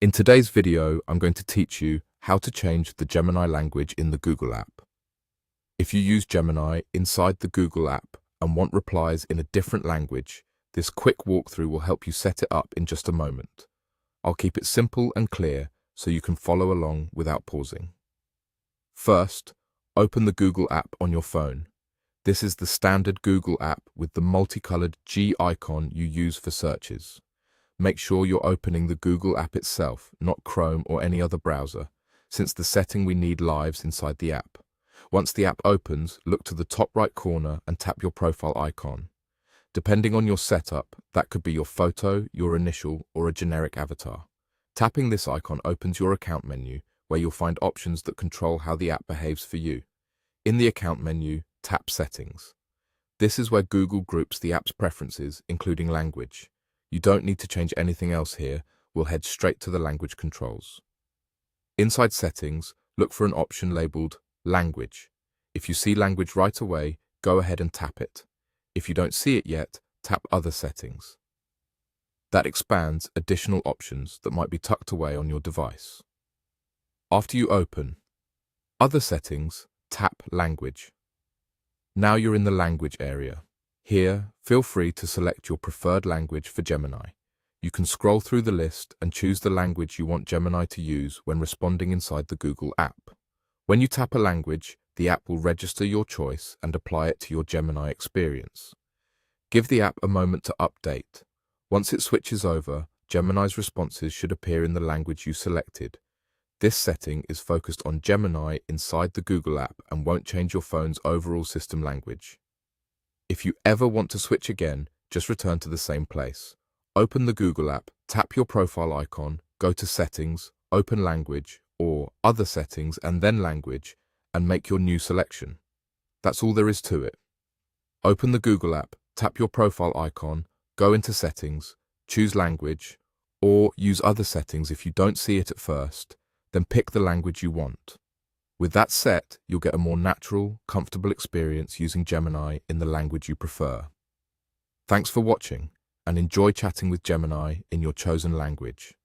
In today's video, I'm going to teach you how to change the Gemini language in the Google app. If you use Gemini inside the Google app and want replies in a different language, this quick walkthrough will help you set it up in just a moment. I'll keep it simple and clear so you can follow along without pausing. First, open the Google app on your phone. This is the standard Google app with the multicolored G icon you use for searches. Make sure you're opening the Google app itself, not Chrome or any other browser, since the setting we need lives inside the app. Once the app opens, look to the top right corner and tap your profile icon. Depending on your setup, that could be your photo, your initial, or a generic avatar. Tapping this icon opens your account menu, where you'll find options that control how the app behaves for you. In the account menu, tap Settings. This is where Google groups the app's preferences, including language. You don't need to change anything else here. We'll head straight to the language controls. Inside Settings, look for an option labeled Language. If you see language right away, go ahead and tap it. If you don't see it yet, tap Other Settings. That expands additional options that might be tucked away on your device. After you open Other Settings, tap Language. Now you're in the language area. Here, feel free to select your preferred language for Gemini. You can scroll through the list and choose the language you want Gemini to use when responding inside the Google app. When you tap a language, the app will register your choice and apply it to your Gemini experience. Give the app a moment to update. Once it switches over, Gemini's responses should appear in the language you selected. This setting is focused on Gemini inside the Google app and won't change your phone's overall system language. If you ever want to switch again, just return to the same place. Open the Google app, tap your profile icon, go to Settings, open Language, or Other Settings and then Language, and make your new selection. That's all there is to it. Open the Google app, tap your profile icon, go into Settings, choose Language, or use Other Settings if you don't see it at first, then pick the language you want. With that set, you'll get a more natural, comfortable experience using Gemini in the language you prefer. Thanks for watching, and enjoy chatting with Gemini in your chosen language.